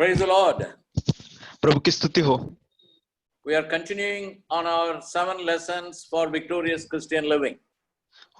Praise the Lord. प्रभु की स्तुति हो। We are continuing on our 7 lessons for victorious Christian living.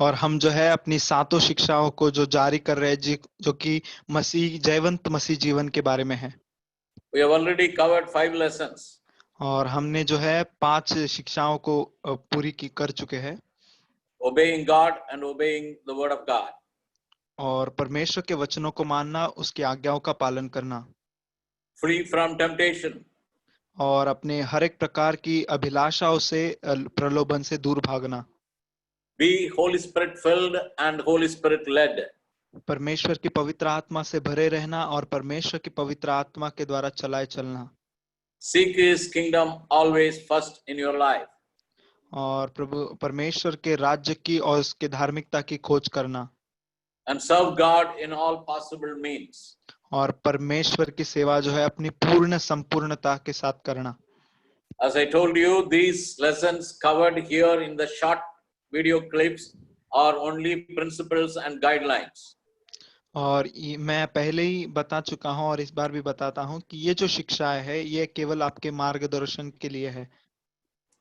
और हम जो है अपनी 7 शिक्षाओं को जो जारी कर रहे हैं जो कि मसीह जयवंत मसीह जीवन के बारे में है। We have already covered 5 lessons. और हमने जो है 5 शिक्षाओं को पूरी कर चुके हैं। Obeying God and obeying the word of God. और परमेश्वर के वचनों को मानना, उसकी आज्ञाओं का पालन करना। Free from temptation. और अपने हर एक प्रकार की अभिलाषाओं से, प्रलोभन से दूर भागना। Be Holy Spirit filled and Holy Spirit led. परमेश्वर की पवित्र आत्मा से भरे रहना और परमेश्वर की पवित्र आत्मा के द्वारा चलाए चलना। Seek His kingdom always first in your life. और प्रभु परमेश्वर के राज्य की और उसके धार्मिकता की खोज करना। And serve God in all possible means. और परमेश्वर की सेवा जो है अपनी पूर्ण संपूर्णता के साथ करना। As I told you, these lessons covered here in the short video clips are only principles and guidelines. और मैं पहले ही बता चुका हूं और इस बार भी बताता हूं कि ये जो शिक्षाएं है ये केवल आपके मार्गदर्शन के लिए है।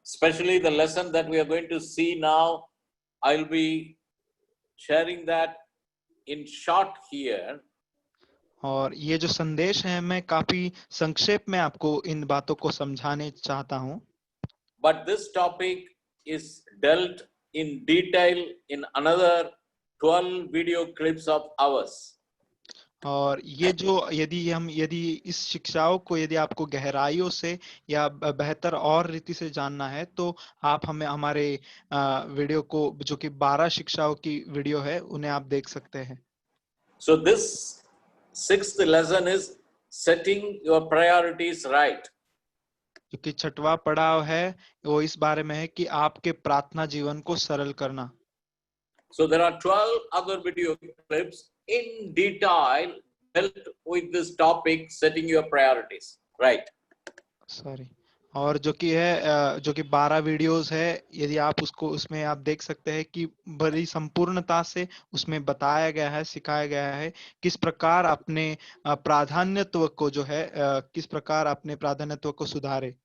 Especially the lesson that we are going to see now, I'll be sharing that in short here. और ये जो संदेश है मैं काफी संक्षेप में आपको इन बातों को समझाने चाहता हूं। But this topic is dealt in detail in another 12 video clips of ours. और ये जो यदि इस शिक्षाओं को यदि आपको गहराइयों से या बेहतर और रीति से जानना है तो आप हमारे वीडियो को जो कि 12 शिक्षाओं की वीडियो है उन्हें आप देख सकते हैं। So this 6th lesson is setting your priorities right. जो कि 6वां पड़ाव है वो इस बारे में है कि आपके प्रार्थना जीवन को सरल करना। So there are 12 other video clips in detail dealt with this topic, setting your priorities right. Sorry. और जो कि 12 वीडियोस है, यदि आप उसमें आप देख सकते हैं कि बड़ी संपूर्णता से उसमें बताया गया है, सिखाया गया है किस प्रकार अपने प्राधान्यत्व को जो है किस प्रकार अपने प्राधान्यत्व को सुधारे।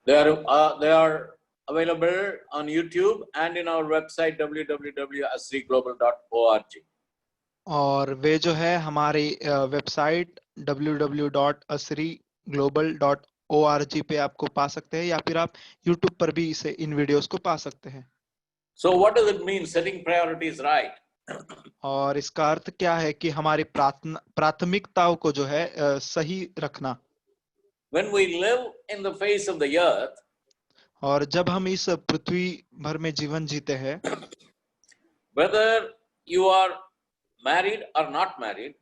They are available on YouTube and in our website www.asriglobal.org. और वे जो है हमारी वेबसाइट www.asriglobal.org पे आपको पा सकते हैं या फिर आप YouTube पर भी इन वीडियोस को पा सकते हैं। So what does it mean setting priorities right? और इसका अर्थ क्या है कि हमारी प्राथमिकताओं को जो है सही रखना। When we live in the face of the earth, और जब हम इस पृथ्वी भर में जीवन जीते हैं, whether you are married or not married,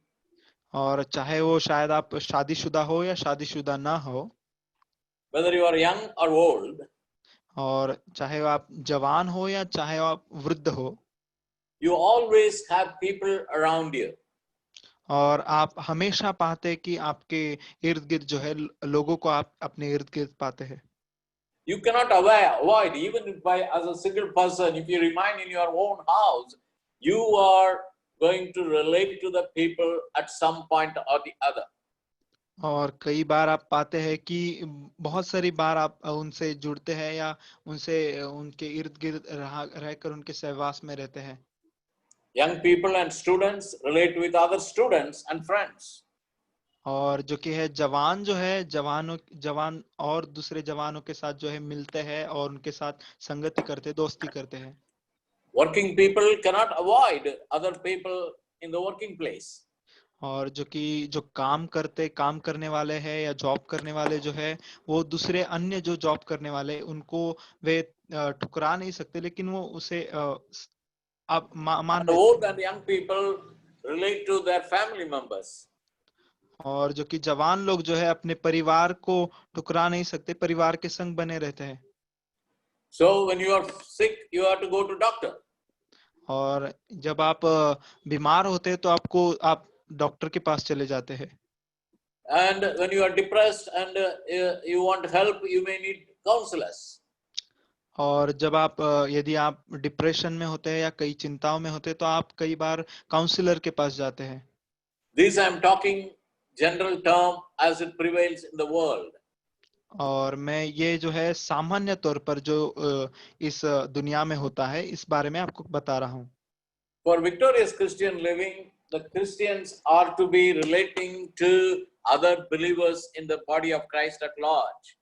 और चाहे वो शायद आप शादीशुदा हो या शादीशुदा ना हो, whether you are young or old, और चाहे आप जवान हो या चाहे आप वृद्ध हो, you always have people around you. और आप हमेशा पाते हैं कि आपके इर्द गिर्द जो है लोगों को आप अपने इर्द गिर्द पाते हैं। You cannot avoid, even if as a single person, if you remain in your own house, you are going to relate to the people at some point or the other. और कई बार आप पाते हैं कि बहुत सारी बार आप उनसे जुड़ते हैं या उनके इर्द गिर्द रहकर उनके सहवास में रहते हैं। Young people and students relate with other students and friends. और जो कि है जवान जो है जवान और दूसरे जवानों के साथ जो है मिलते हैं और उनके साथ संगति करते, दोस्ती करते हैं। Working people cannot avoid other people in the working place. और जो काम करने वाले हैं या जॉब करने वाले जो है वो दूसरे अन्य जो जॉब करने वाले उनको वे ठुकरा नहीं सकते, लेकिन वो उसे आप मान The old and young people relate to their family members. और जो कि जवान लोग जो है अपने परिवार को ठुकरा नहीं सकते, परिवार के संग बने रहते हैं। So when you are sick, you have to go to doctor. और जब आप बीमार होते हैं तो आप डॉक्टर के पास चले जाते हैं। And when you are depressed and you want help, you may need counselors. और जब यदि आप डिप्रेशन में होते हैं या कई चिंताओं में होते हैं तो आप कई बार काउंसलर के पास जाते हैं। This I am talking general term as it prevails in the world. और मैं ये जो है सामान्य तौर पर जो इस दुनिया में होता है इस बारे में आपको बता रहा हूँ। For victorious Christian living, the Christians are to be relating to other believers in the body of Christ at large.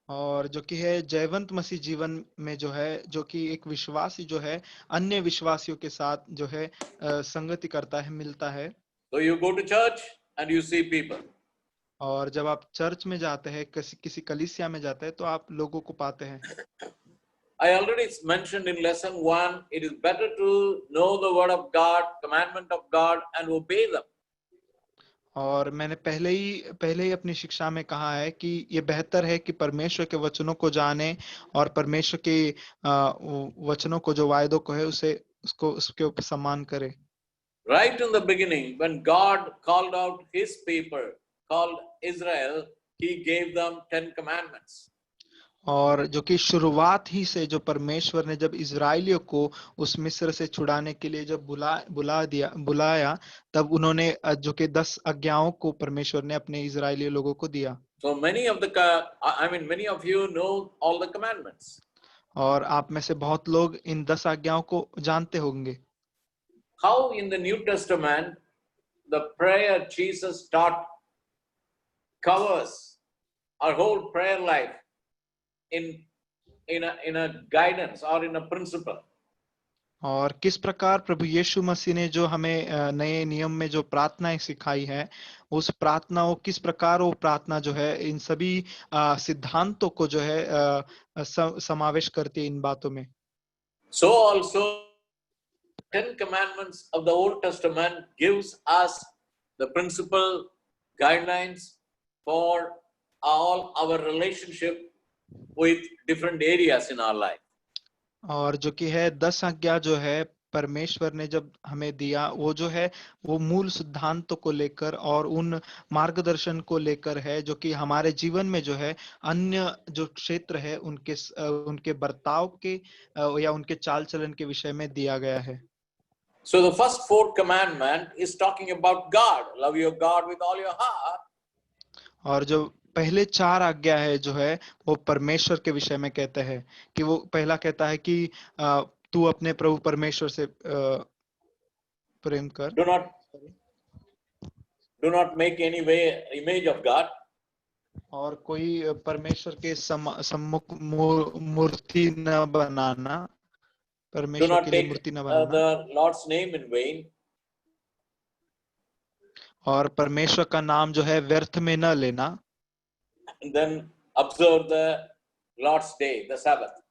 और जो कि है जयवंत मसीह जीवन में जो है जो कि एक विश्वासी जो है अन्य विश्वासियों के साथ जो है संगति करता है, मिलता है। So you go to church and you see people. और जब आप चर्च में जाते हैं, किसी कलीसिया में जाते हैं, तो आप लोगों को पाते हैं। I already mentioned in lesson 1, it is better to know the word of God, commandment of God, and obey them. और मैंने पहले ही अपनी शिक्षा में कहा है कि ये बेहतर है कि परमेश्वर के वचनों को जाने और परमेश्वर के वचनों को जो वायदों को है उसके ऊपर सम्मान करे। Right in the beginning, when God called out his people, called Israel, he gave them 10 commandments. और जो कि शुरुआत ही से जो परमेश्वर ने जब इजराइलियों को उस मिस्र से छुड़ाने के लिए जब बुलाया तब उन्होंने जो कि 10 आज्ञाओं को परमेश्वर ने अपने इजराइली लोगों को दिया। So many of you know all the commandments. और आप में से बहुत लोग इन 10 आज्ञाओं को जानते होंगे। How in the New Testament the prayer Jesus taught covers our whole prayer life in a guidance or in a principle. और किस प्रकार प्रभु यीशु मसीह ने जो हमें नए नियम में जो प्रार्थनाएं सिखाई है, उस प्रार्थनाओं किस प्रकार वो प्रार्थना जो है इन सभी सिद्धांतों को जो है समावेश करती है इन बातों में। So also 10 commandments of the Old Testament gives us the principle guidelines for all our relationship with different areas in our life. और जो कि है 10 आज्ञा जो है परमेश्वर ने जब हमें दिया वो जो है वो मूल सिद्धांतों को लेकर और उन मार्गदर्शन को लेकर है जो कि हमारे जीवन में जो है अन्य जो क्षेत्र है उनके बर्ताव के या उनके चाल चलन के विषय में दिया गया है। So the first 4 commandment is talking about God. Love your God with all your heart. और जो पहले 4 आज्ञा है जो है वो परमेश्वर के विषय में कहते हैं कि वो पहला कहता है कि तू अपने प्रभु परमेश्वर से प्रेम कर। Do not make any image of God. और कोई परमेश्वर के सम्मुख मूर्ति न बनाना, परमेश्वर के लिए मूर्ति न बनाना। Do not take the Lord's name in vain. और परमेश्वर का नाम जो है व्यर्थ में न लेना। And then observe the Lord's day, the Sabbath.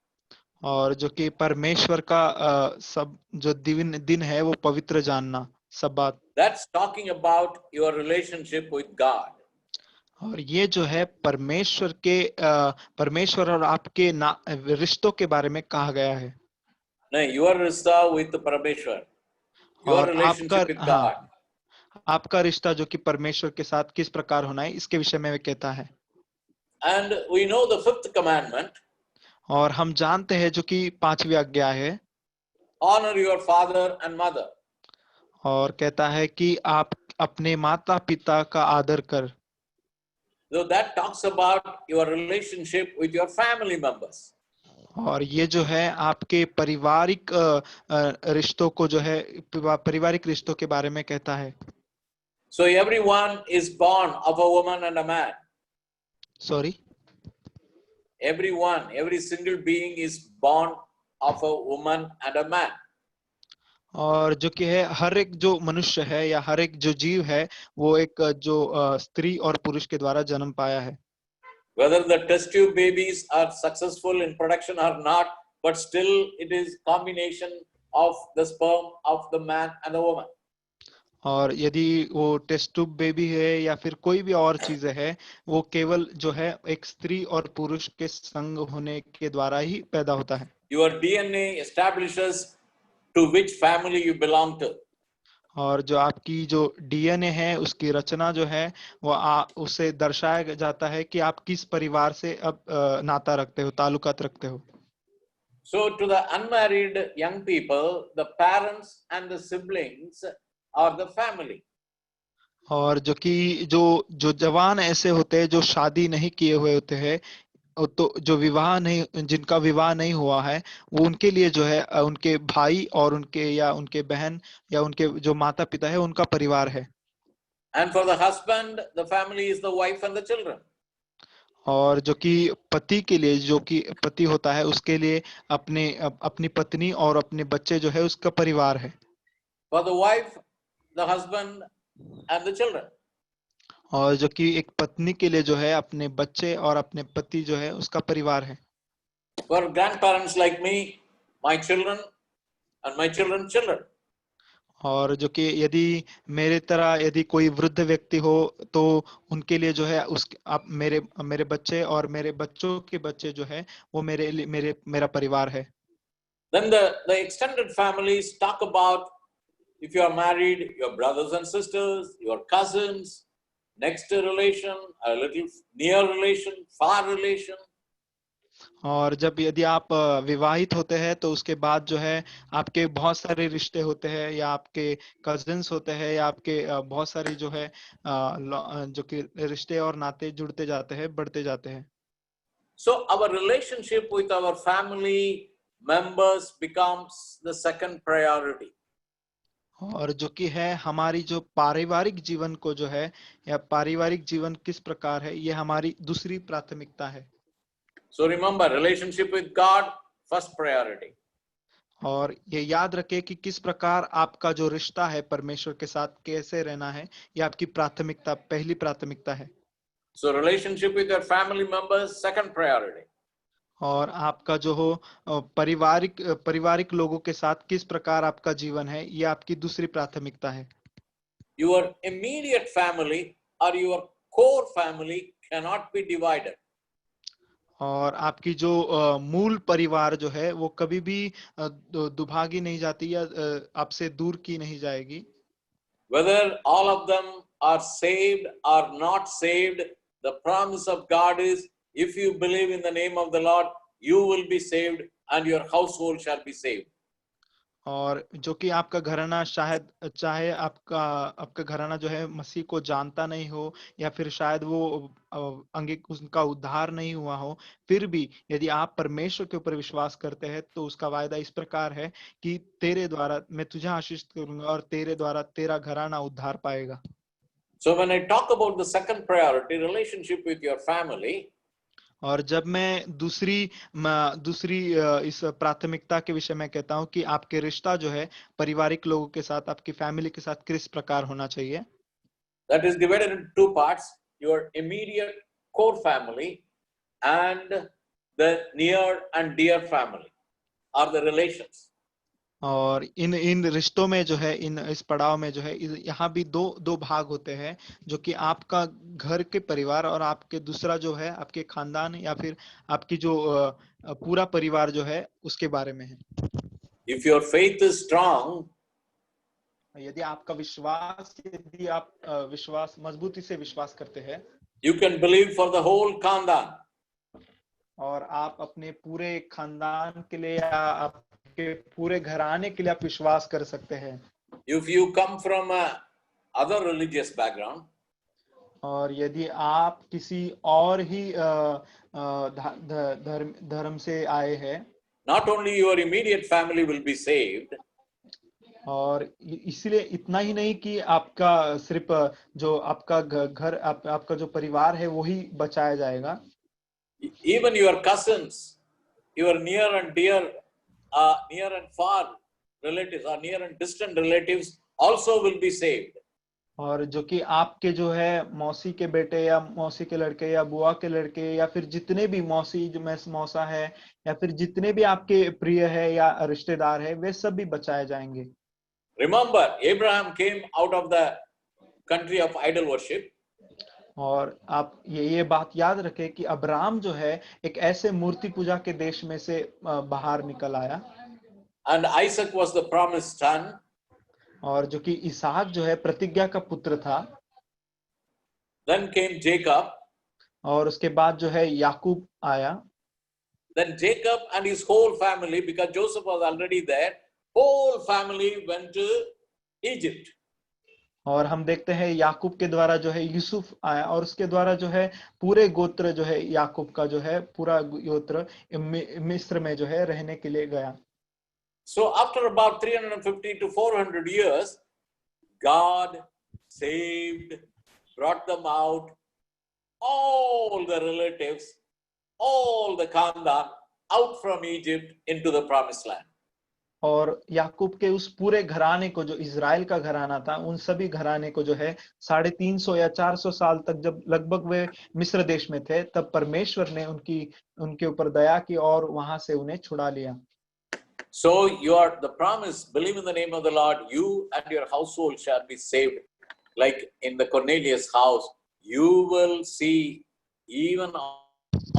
और जो कि परमेश्वर का सब जो दिन है वो पवित्र जानना, सब्बात। That's talking about your relationship with God. और ये जो है परमेश्वर और आपके रिश्तों के बारे में कहा गया है। नहीं, your रिश्ता with Parmeshwar, your relationship with God. आपका रिश्ता जो कि परमेश्वर के साथ किस प्रकार होना है इसके विषय में वे कहता है। And we know the 5th commandment. और हम जानते हैं जो कि 5वीं आज्ञा है। Honor your father and mother. और कहता है कि आप अपने माता पिता का आदर कर। So that talks about your relationship with your family members. और ये जो है आपके पारिवारिक रिश्तों को जो है पारिवारिक रिश्तों के बारे में कहता है। So everyone is born of a woman and a man. Sorry. Every single being is born of a woman and a man. और जो कि है हर एक जो मनुष्य है या हर एक जो जीव है वो एक जो स्त्री और पुरुष के द्वारा जन्म पाया है। Whether the test tube babies are successful in production or not, but still it is combination of the sperm of the man and the woman. और यदि वो टेस्ट ट्यूब बेबी है या फिर कोई भी और चीज है वो केवल जो है एक स्त्री और पुरुष के संग होने के द्वारा ही पैदा होता है। Your DNA establishes to which family you belong to. और जो आपकी जो डीएनए है उसकी रचना जो है वो उसे दर्शाया जाता है कि आप किस परिवार से अब नाता रखते हो, ताल्लुकात रखते हो। So to the unmarried young people, the parents and the siblings are the family. और जो कि जो जो जवान ऐसे होते हैं जो शादी नहीं किए हुए होते हैं, तो जो विवाह नहीं, जिनका विवाह नहीं हुआ है, वो उनके लिए जो है उनके भाई और उनके या उनके बहन या उनके जो माता पिता है उनका परिवार है। And for the husband, the family is the wife and the children. और जो कि पति के लिए, जो कि पति होता है उसके लिए अपनी पत्नी और अपने बच्चे जो है उसका परिवार है। For the wife, the husband and the children. और जो कि एक पत्नी के लिए जो है अपने बच्चे और अपने पति जो है उसका परिवार है। For grandparents like me, my children and my children's children. और जो कि यदि मेरे तरह यदि कोई वृद्ध व्यक्ति हो तो उनके लिए जो है उस आप मेरे मेरे बच्चे और मेरे बच्चों के बच्चे जो है वो मेरा परिवार है। Then the extended families talk about, if you are married, your brothers and sisters, your cousins, next relation, a little near relation, far relation. और जब यदि आप विवाहित होते हैं तो उसके बाद जो है आपके बहुत सारे रिश्ते होते हैं, या आपके कजिन्स होते हैं, या आपके बहुत सारी जो है जो कि रिश्ते और नाते जुड़ते जाते हैं, बढ़ते जाते हैं। So our relationship with our family members becomes the second priority. और जो कि है हमारी जो पारिवारिक जीवन को जो है, या पारिवारिक जीवन किस प्रकार है, ये हमारी दूसरी प्राथमिकता है। So remember, relationship with God, first priority. और ये याद रखें कि किस प्रकार आपका जो रिश्ता है परमेश्वर के साथ कैसे रहना है, ये आपकी प्राथमिकता, पहली प्राथमिकता है। So relationship with your family members, second priority. और आपका जो हो पारिवारिक लोगों के साथ किस प्रकार आपका जीवन है, ये आपकी दूसरी प्राथमिकता है। Your immediate family or your core family cannot be divided. और आपकी जो मूल परिवार जो है वो कभी भी दुभागी नहीं जाती, या आपसे दूर की नहीं जाएगी। Whether all of them are saved or not saved, the promise of God is, if you believe in the name of the Lord, you will be saved and your household shall be saved. और जो कि आपका घराना शायद चाहे आपका आपका घराना जो है मसीह को जानता नहीं हो, या फिर शायद वो अंगिक उनका उद्धार नहीं हुआ हो, फिर भी यदि आप परमेश्वर के ऊपर विश्वास करते हैं तो उसका वायदा इस प्रकार है कि तेरे द्वारा मैं तुझे आशीष करूंगा और तेरे द्वारा तेरा घराना उद्धार पाएगा। So when I talk about the second priority, relationship with your family, और जब मैं दूसरी इस प्राथमिकता के विषय में कहता हूं कि आपके रिश्ता जो है पारिवारिक लोगों के साथ, आपकी फैमिली के साथ किस प्रकार होना चाहिए, that is divided into two parts, your immediate core family and the near and dear family, or the relations. और इन रिश्तों में जो है, इस पड़ाव में जो है, यहाँ भी दो भाग होते हैं, जो कि आपका घर के परिवार और आपके दूसरा जो है आपके खानदान, या फिर आपकी जो पूरा परिवार जो है उसके बारे में है। If your faith is strong, यदि आपका विश्वास, यदि आप मजबूती से विश्वास करते हैं, you can believe for the whole khandan. और आप अपने पूरे खानदान के लिए या आपके पूरे घराने के लिए आप विश्वास कर सकते हैं। If you come from a other religious background, और यदि आप किसी और ही धर्म से आए हैं, not only your immediate family will be saved, और इसलिए इतना ही नहीं कि आपका सिर्फ जो आपका घर आपका जो परिवार है वही बचाया जाएगा, even your cousins, your near and dear, near and far relatives or near and distant relatives also will be saved. और जो कि आपके जो है मौसी के बेटे या मौसी के लड़के या बुआ के लड़के या फिर जितने भी मौसी जो मौसा है या फिर जितने भी आपके प्रिय है या रिश्तेदार है, वे सब भी बचाए जाएंगे। Remember, Abraham came out of the country of idol worship. और आप ये बात याद रखें कि अब्राहम जो है एक ऐसे मूर्ति पूजा के देश में से बाहर निकल आया, And Isaac was the promised son. और जो कि इसहाक जो है प्रतिज्ञा का पुत्र था। Then came Jacob. और उसके बाद जो है याकूब आया। Then Jacob and his whole family, because Joseph was already there, whole family went to Egypt. और हम देखते हैं याकूब के द्वारा जो है यूसुफ आया और उसके द्वारा जो है पूरे गोत्र जो है याकूब का जो है पूरा गोत्र मिस्र में जो है रहने के लिए गया। So after about 350 to 400 years, God saved, brought them out, all the relatives, all the Khandan out from Egypt into the promised land. और याकूब के उस पूरे घराने को जो इज़राइल का घराना था उन सभी घराने को जो है 350 या 400 साल तक जब लगभग वे मिस्र देश में थे तब परमेश्वर ने उनके ऊपर दया की और वहां से उन्हें छुड़ा लिया। So you are the promise, believe in the name of the Lord, you and your household shall be saved. Like in the Cornelius house, you will see even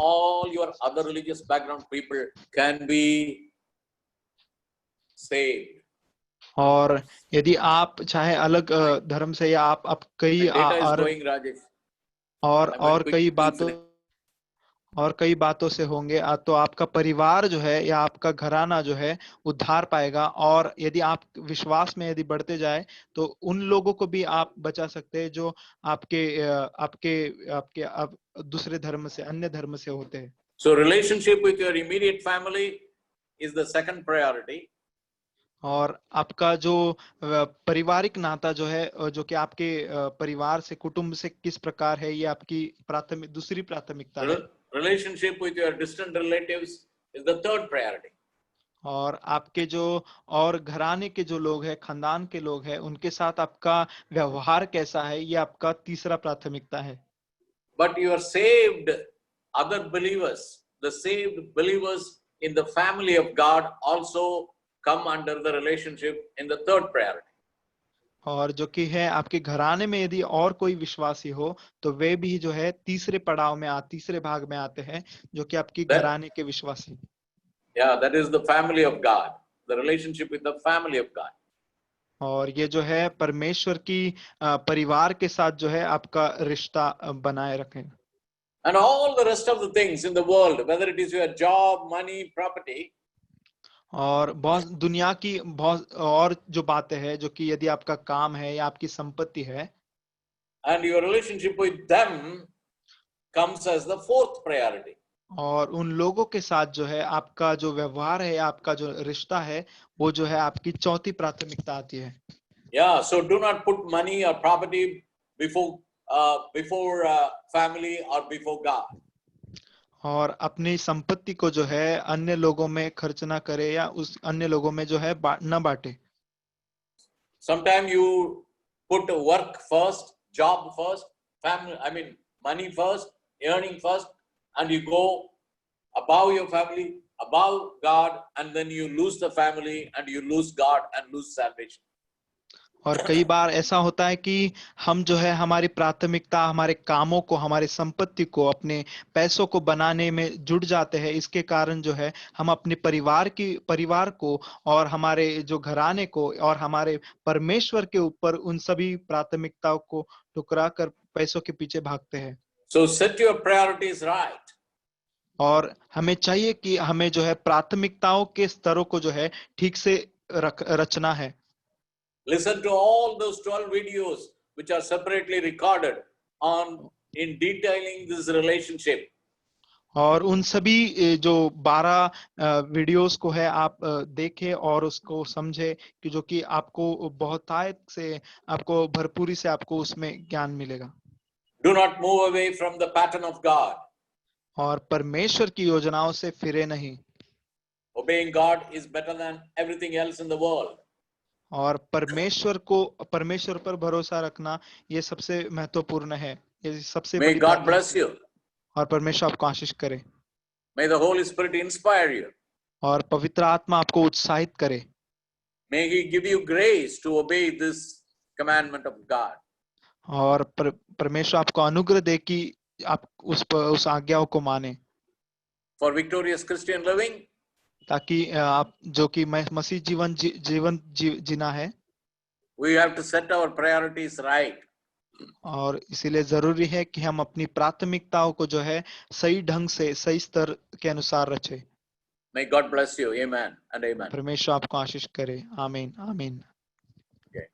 all your other religious background people can be saved. और यदि आप चाहे अलग धर्म से या आप कई My data is going, Rajesh. और I'm going to कई quickly बातों finish. और कई बातों से होंगे तो आपका परिवार जो है या आपका घराना जो है उद्धार पाएगा। और यदि आप विश्वास में यदि बढ़ते जाए तो उन लोगों को भी आप बचा सकते हैं जो आपके आपके आपके आप दूसरे धर्म से अन्य धर्म से होते हैं। So relationship with your immediate family is the second priority. और आपका जो पारिवारिक नाता जो है जो कि आपके परिवार से कुटुंब से किस प्रकार है ये आपकी दूसरी प्राथमिकता है। Relationship with your distant relatives is the third priority. और आपके जो और घराने के जो लोग हैं खानदान के लोग हैं उनके साथ आपका व्यवहार कैसा है ये आपका तीसरा प्राथमिकता है। But your saved other believers, the saved believers in the family of God also come under the relationship in the third priority. और जो कि है आपके घराने में यदि और कोई विश्वासी हो तो वे भी जो है तीसरे पड़ाव में तीसरे भाग में आते हैं जो कि आपकी घराने के विश्वासी। Yeah, that is the family of God, the relationship with the family of God. और ये जो है परमेश्वर की परिवार के साथ जो है आपका रिश्ता बनाए रखें। And all the rest of the things in the world, whether it is your job, money, property, और बहुत दुनिया की बहुत और जो बातें हैं जो कि यदि आपका काम है या आपकी संपत्ति है and your relationship with them comes as the fourth priority. और उन लोगों के साथ जो है आपका जो व्यवहार है या आपका जो रिश्ता है वो जो है आपकी चौथी प्राथमिकता आती है। Yeah, so do not put money or property before family or before God. और अपनी संपत्ति को जो है अन्य लोगों में खर्च ना करे या उस अन्य लोगों में जो है न बांटे। Sometimes you put work first, job first, money first, earning first, and you go above your family, above God, and then you lose the family and you lose God and lose salvation. और कई बार ऐसा होता है कि हम जो है हमारी प्राथमिकता हमारे कामों को हमारी संपत्ति को अपने पैसों को बनाने में जुट जाते हैं। इसके कारण जो है हम अपने परिवार को और हमारे जो घराने को और हमारे परमेश्वर के ऊपर उन सभी प्राथमिकताओं को ठुकरा कर पैसों के पीछे भागते हैं। So set your priorities right. और हमें चाहिए कि हमें जो है प्राथमिकताओं के स्तरों को जो है ठीक से रचना है। Listen to all those 12 videos which are separately recorded in detailing this relationship. और उन सभी जो 12 वीडियोस को है आप देखें और उसको समझे कि जो कि आपको बहुतायत से आपको भरपूरी से आपको उसमें ज्ञान मिलेगा। Do not move away from the pattern of God. और परमेश्वर की योजनाओं से फिरे नहीं। Obeying God is better than everything else in the world. और परमेश्वर पर भरोसा रखना ये सबसे महत्वपूर्ण है। ये सबसे May बड़ी God bless प्राथमिकता you. और परमेश्वर आपको आशीष करे। May the Holy Spirit inspire you. और पवित्र आत्मा आपको उत्साहित करे। May He give you grace to obey this commandment of God. और परमेश्वर आपको अनुग्रह दे कि आप उस आज्ञाओं को माने। For victorious Christian living, ताकि आप जो कि मसीह जीवन जीना है we have to set our priorities right. और इसीलिए जरूरी है कि हम अपनी प्राथमिकताओं को जो है सही ढंग से सही स्तर के अनुसार रखें। May God bless you. Amen and amen. परमेश्वर आपको आशीष करे। आमीन आमीन। Okay.